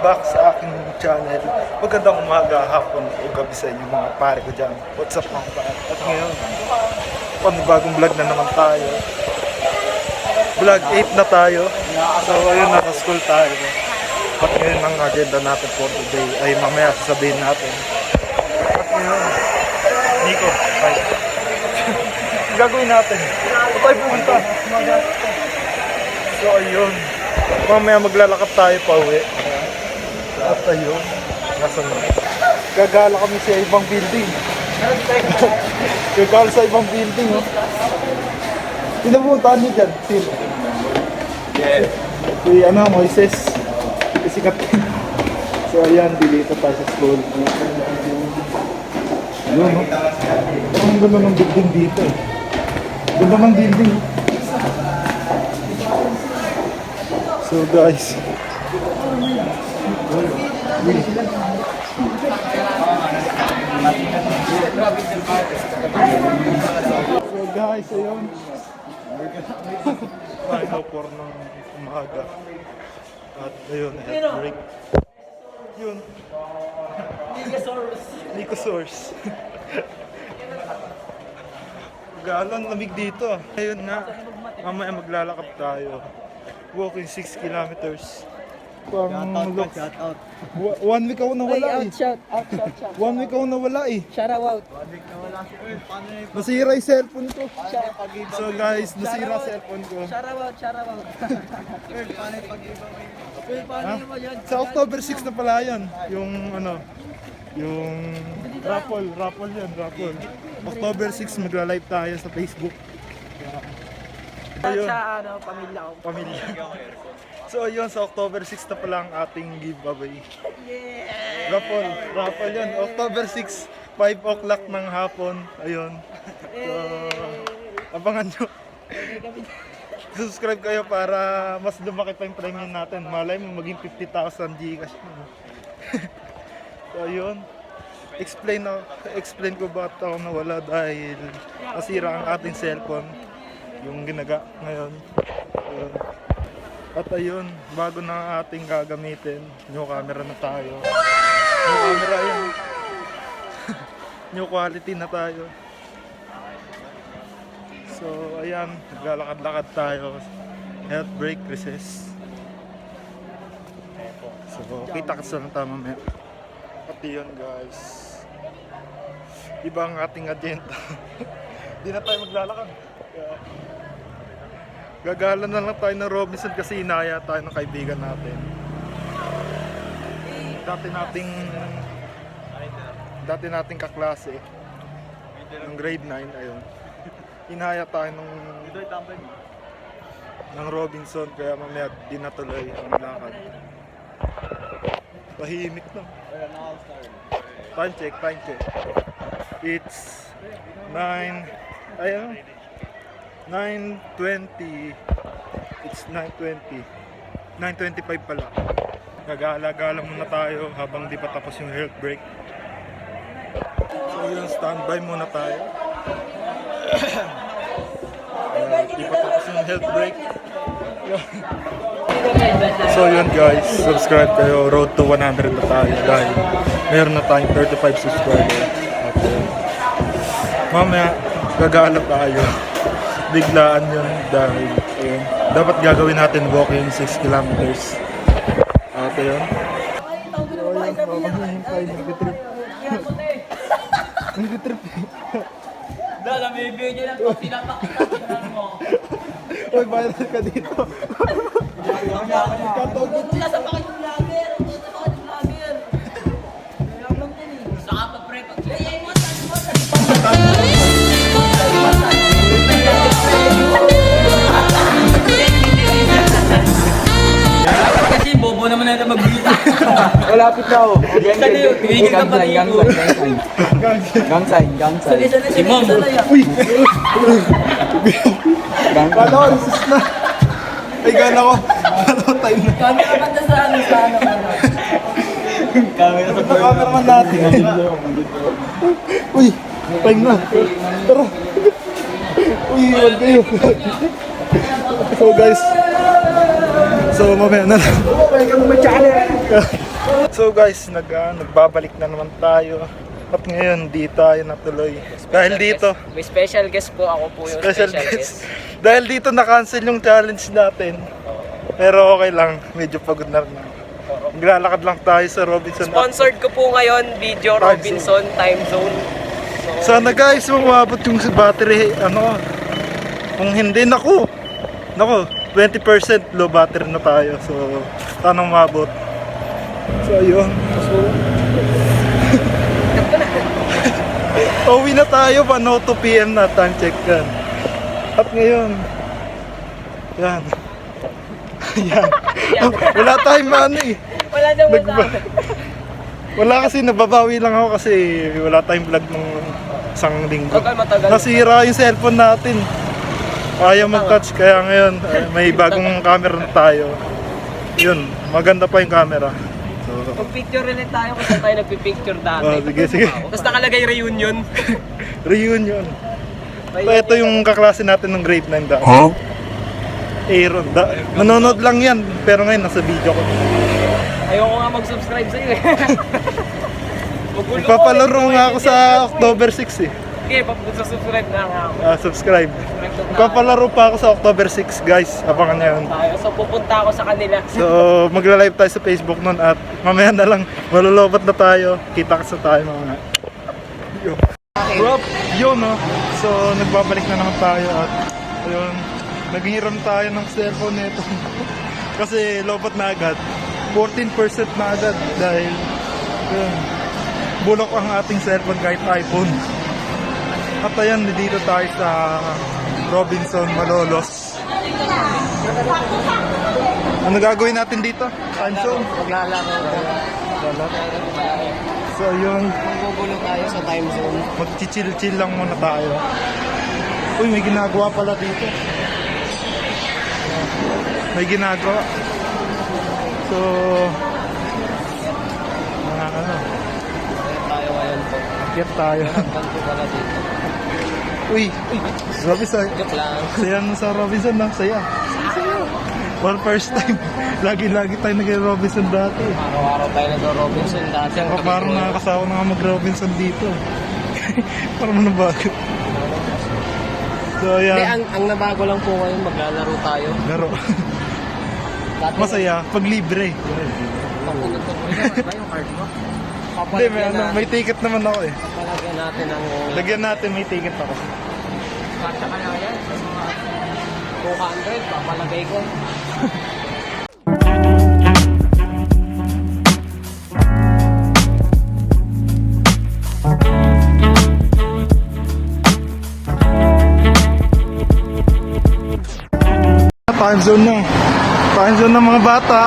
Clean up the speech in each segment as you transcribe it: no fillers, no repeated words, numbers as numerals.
back sa aking channel. Magandang umaga, hapon o gabi sa inyo mga pare ko dyan. What's up mga pare? At ngayon, panibagong vlog na naman tayo. Vlog 8 na tayo. So ayun, naka-school tayo. At ngayon ang agenda natin for today ay mamaya sasabihin natin. At ngayon, Nico, hi. Gagawin natin. Ito tayo pumunta. So ayun, mamaya maglalakad tayo pa uwi. At ayun, nasa na. Gagala kami sa ibang building. Gagala sa ibang building. Oh. Pinapuntahan niyo dyan, sino? Yes. Si Moises. Si Kapin. So ayan, dilito tayo sa school. Ayun, no? Ang ganda ng building dito. Ganda ng building. So guys, ayun. Final four ng umaga. At ayun, health break. Yun. Nicosaurus. Galang lamig dito. Ayun nga, mamaya maglalakad tayo. Walking 6 kilometers. Shout out. 1 week ako nawala eh. Shout out. 1 week ako nawala eh. Shout out. Nasira yung cellphone ko. So guys, nasira cellphone ko. Shout out. Ha? Sa October 6 na pala yan. Yung yung raffle yan. October 6 magla-live tayo sa Facebook. Ayun. Sa pamilya ko. So ayun, sa October 6 na pala ang ating giveaway. Raffle yan. October 6, 5 o'clock ng hapon. Ayun. So, abangan nyo. Subscribe kayo para mas lumaki pa yung premium natin. Malay mo maging 50,000 Gcash. So ayun. Explain ko ba't ako nawala dahil nasira ang ating cellphone. Yung ginaga ngayon. At ayun, bago na ang ating gagamitin, new camera na tayo. New camera yan. New quality na tayo. So ayan, naglalakad-lakad tayo. Health break, recess. So kita-kits lang tayo mamaya. At yun guys, iba ang ating agenda. Di na tayo maglalakad. Gagala na lang tayo ng Robinson kasi inaya tayo ng kaibigan natin. Dati nating kaklase ng grade 9, ayun. Inaya tayo ng Robinson kaya mamaya di natuloy ang lakad. Tahimik na. Time check. It's 9, ayun. 9:20. It's 9:20. 9:25 pala. Gagala-gala muna tayo habang di pa tapos yung health break. So yun, standby muna tayo. Di pa tapos yung health break. So yun guys, subscribe kayo. Road to 100 na tayo dahil meron na tayong 35 subscribers. At mamaya gagala tayo. Biglaan yun dahil dapat gagawin natin walking 6 kilometers. At yun. Nag-trip. Bibigyan ng to, pinapakita mo. Uy, viral ka dito. Wala sa pakit yung vlogger. Saka pa pre, kasi bobo naman na mag-video. Malapit na ako. Tumigil ka pa dito. Gang sign. Si Mom. Uy! Kala ko, resist na. Ay, kala ko time na. Kami kapag sa ano. Camera sa Cameraman natin. Uy! Time na. Tara. Uy, iwan kayo. So guys, so mamaya na lang. Welcome to my channel. So guys, nagbabalik na naman tayo. At ngayon, di tayo natuloy. Dahil dito, May special guest po. Ako po yung special guest. Dahil dito na-cancel yung challenge natin. Pero okay lang, medyo pagod na rin. Maglalakad lang tayo sa Robinson. Sponsored ko po ngayon, Video Time Robinson Time Zone. Sana guys, umabot yung battery, kung hindi, naku, 20% low battery na tayo. So, sana umabot. So, ayun. Uwi na tayo, 2 PM na, time check yan. At ngayon, yan. Yan. Wala tayong Wala daw masabi. Wala kasi, nababawi lang ako kasi wala tayong vlog ng isang linggo. Matagal. Nasira yung cellphone natin. Ayaw mag-touch, kaya ngayon may bagong camera na tayo. Yun, maganda pa yung camera. So, Mag-picture ulit tayo kung saan tayo nagpipicture dati. sige. Tapos nakalagay reunion. Reunion. So, ito yung kaklase natin ng grade 9 dati. Aaron. Nanonood lang yan, pero ngayon nasa video ko. Ayoko nga mag-subscribe sa'yo eh. Magpapalaro nga ako sa October 6 eh. Okay, subscribe na nga ako. Subscribe. Subscribe na Magpapalaro pa ako sa October 6 guys. Abangan nyo yun. tayo. So pupunta ako sa kanila. So magla-live tayo sa Facebook nun at mamaya na lang malulobot na tayo. Kita-kits na tayo mga. Yun. Rob, yun no. So nagbabalik na naman tayo at ayun, naghiram tayo ng cellphone nito. Kasi lobot na agad. 14% na agad dahil yun, bulok ang ating cellphone kahit iPhone. At ayan, dito tayo sa Robinson, Malolos. Ano gagawin natin dito? Time zone? Maglalaro. So yun, Magugulo tayo sa time zone. mag-chill lang muna tayo. Uy, may ginagawa pala dito. May ginagawa. So, Tayo ngayon po. get tayo. Kanto pala dito. Uy, Robinson. Joke lang. Saya mo sa Robinson na, saya. For first time. Lagi-lagi tayo nag-Robinson dati. Araw-araw tayo nag-Robinson dati. Ang Parang nakakasawa na nga mag-Robinson dito. Parang nabago. So, Hindi, yan. ang nabago lang po ngayon, maglalaro tayo. Laro. Dati, Masaya. Pag libre. Papunod ko ba yung card mo? Hindi, may ticket naman ako eh. Papalagyan natin ang... Lagyan natin, may ticket ako. Kasya ka na yan. 200, papalagay ko. Time zone na. Time zone ng mga bata.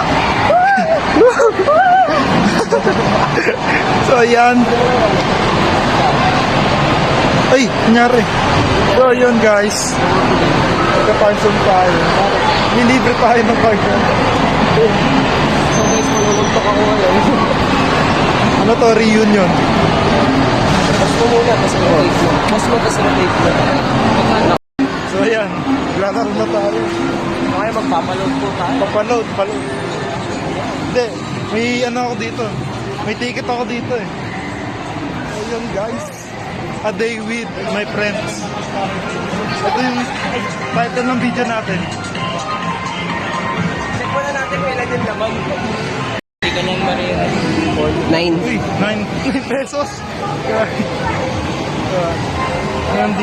So, ayan. Ay, nangyari. So, yun guys. Magka-time zone tayo. Nilibre tayo ng card. So guys, maluluntok ako ngayon. Ano to? Reunion. Post mo muna, tapos rotate mo. Post mo, tapos rotate mo. Magkano? So, ayan. Lalaro na tayo. Kaya magpapaload po tayo. Papaload. Hindi. May ano ako dito. May ticket ako dito eh. Ayun guys. A day with my friends. Ito yung title ng video natin. Check muna natin kung ilan yung laman. Hindi ka lang marin. 9. Uy, 9 pesos. Meron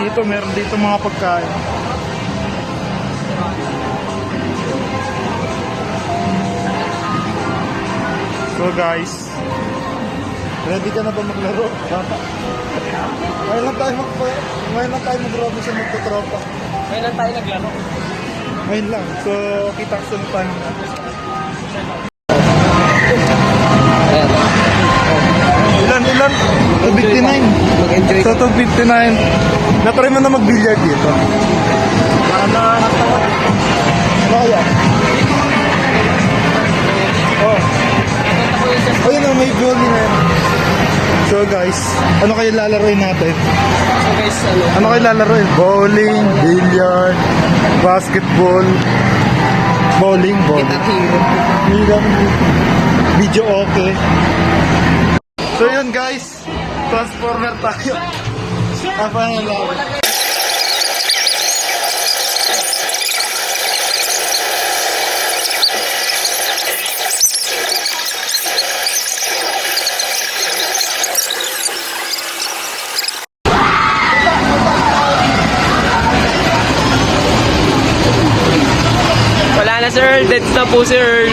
dito mga pagkain. So guys, ready ka na ba maglaro? Bata. Ngayon lang tayo mag-Robinson magtutropa. Ngayon lang tayo naglaro. Ngayon lang. So, kita ko sa time na. Ilan? 259. Mag-enjoy So, 259. Natry mo na mag-billiard dito. Ano kaya? Oh, yun na, may bowling na. So guys, ano kayo lalaroin natin? So guys, Ano kayo lalaroin? Bowling, billiard, basketball, bowling. Guitar Hero. Video okay. So yun guys, transformer tayo. Apa na lang? Wala na sir, dead na po sir.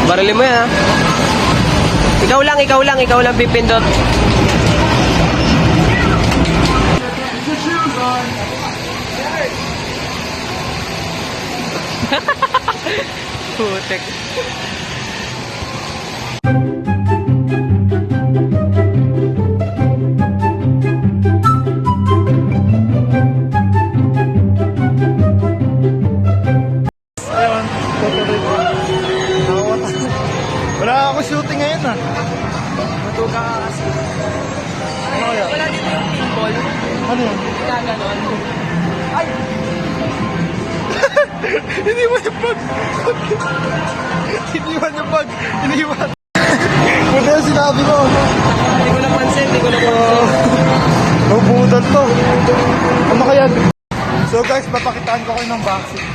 Barilin mo yan ha. Ikaw lang pipindot. Putek. Ayun, tutuloy ko. Wala ako shooting ngayon ah. Matuka ka kasi. Ano kaya? Wala dito yung pinball. Ano yun? Gaganon. Ay! Iniwan yung bag. Iniwan yung bag. Iniwan. Buti yung sinabi ko. Hindi ko napansin. Mabudal to. Ano kaya? So guys, papakitaan ko kayo ng vaccine.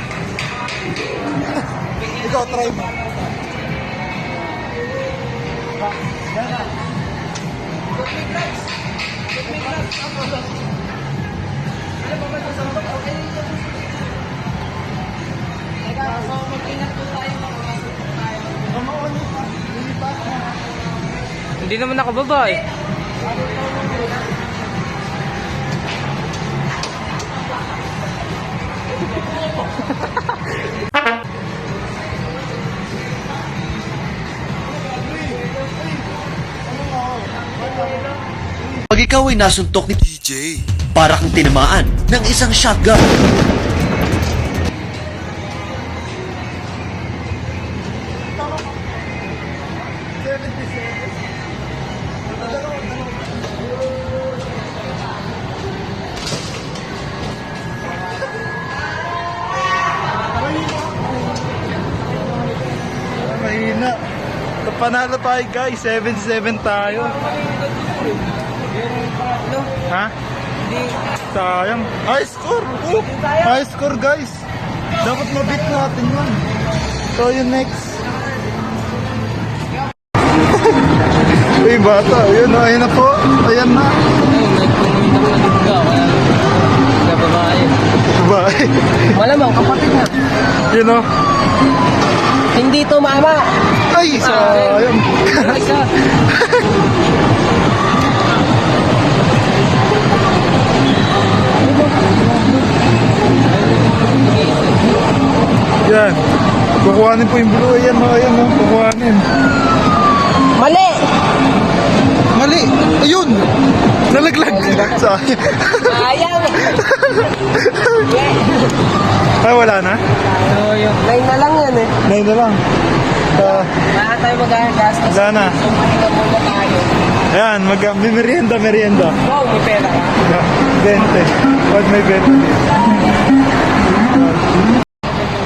Ikaw, try mo. Hindi naman nakababa eh. Pag ikaw ay nasuntok ni DJ, para kang tinamaan ng isang shotgun. Mahina. Panalo tayo guys, 7-7 tayo. Ha? Sayang. High score! Oh, high score guys. Dapat mabit natin yun. So yung next. Uy bata, yun o, ayun na po. Ayan na. Bye. Malamang kapatid na. Yun o. Hindi to mama. Ay, sayang. Yan. Kukuhanin po yung blue. Ayan o, ayan o. Kukuhanin. Mali! Mali. Ayun. Nalaglag. Sayang. Sayang! Ay, wala na? Nine na lang yan eh. Nine na lang. Wala tayo magagastos. Wala na. So, pahinga muna tayo. Ayan, may merienda. Wow, may pera ka. 20. Pag may 20.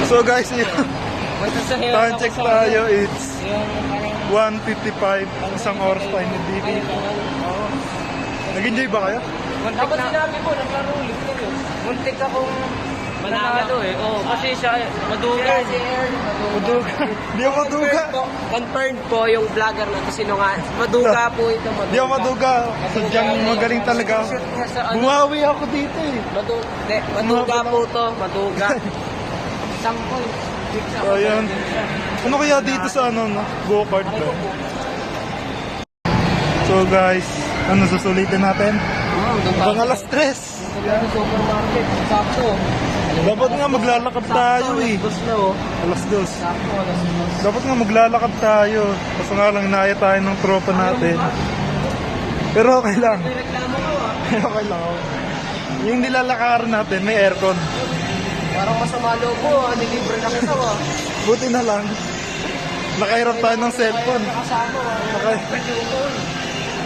So guys, yun. Basta sa hirap Time ako check sa- tayo, it's Yung parang 1:55. Isang oras tayo na dito. Nag-enjoy ba kayo? Dapat sinabi mo, naglaro ulit kayo. Muntik akong manalo eh. Oo, kasi siya, maduga. Maduga. Di ako maduga. Confirmed po yung vlogger na to sinungan. Maduga po ito, maduga. Di ako maduga. Sadyang magaling talaga ako. Shoot niya sa ano. Bumawi ako dito eh. Maduga po to, maduga. Sample. So yun. Ano kaya dito sa ano, no? Go-kart ba? So guys, ano susulitin natin? Bang alas 3. Sa supermarket, sakto. Dapat nga maglalakad tayo eh. Bus na oh. Alas 2. Sakto, alas dos. Dapat nga maglalakad tayo. Kaso nga lang inaya tayo ng tropa natin. Pero okay lang. May reklamo ko ah. Okay lang ako. Yung nilalakaran natin, may aircon. Parang masama loob mo ah. Nilibre na kita ah. Buti na lang. Nakahirap tayo ng cellphone. Kasama ah. Naka-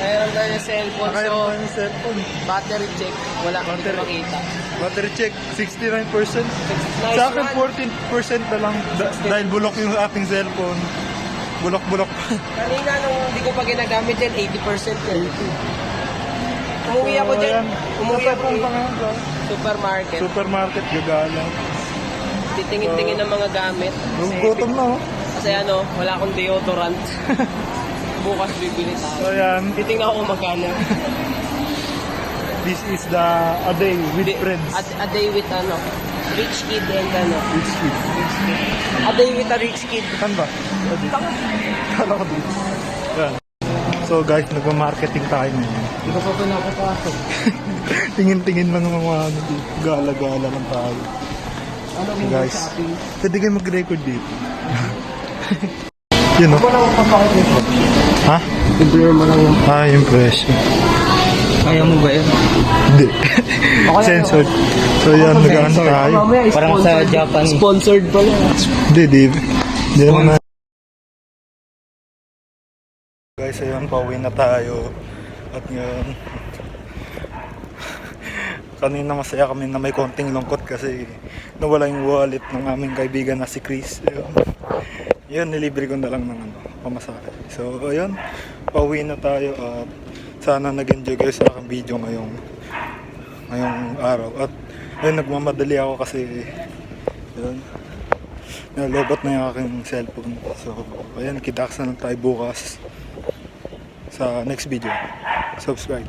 Mayroon tayo cellphone, Nakailan so tayo ng cellphone. battery check. Wala, hindi ko Battery. makita. Battery check, 69%. Nice Sa akin, one. 14% na lang dahil bulok yung ating cellphone. Bulok-bulok pa. Kanina nung hindi ko pa ginagamit yan, 80% yan. Umuwi ako dyan. Ayan. Umuwi Nasa ako punta eh. ngayon sa Supermarket. supermarket, gagala. Titingin-tingin ng mga gamit. Gutom na, oh. Kasi ano, wala akong deodorant. Bukas bibili So, tayo. ayan. Titingnan ako kung magkano. This is the a day with friends. A day with ano, rich kid and ano. Rich kid. A day with a rich kid. Saan ba? Kala ko dito. Yan. So guys, nagma-marketing tayo ngayon. Hindi ko pa pinapapasok. Tingin-tingin lang ng mga ano dito. Gala-gala lang tayo. Ano So guys, pwede kayo mag-record dito. Yun o. Wala akong papakit nito. Ha? I-blur mo lang yung... Ah, yung presyo. Kaya mo ba yun? Hindi. Censored. So yan, nag-ano tayo. Parang sa Japan. Sponsored pala. Hindi, Hindi naman na. Guys, ayun, pauwi na tayo. At ngayon, kanina masaya kami na may konting lungkot kasi nawala yung wallet ng aming kaibigan na si Chris. Yun, nilibre ko na lang ng pamasahe. So, ayun, pauwi na tayo at sana nag-enjoy kayo sa aking video ngayong araw. At ayun, nagmamadali ako kasi yun, nalobot na yung aking cellphone. So, ayun, kita-kits na lang tayo bukas sa next video. Subscribe.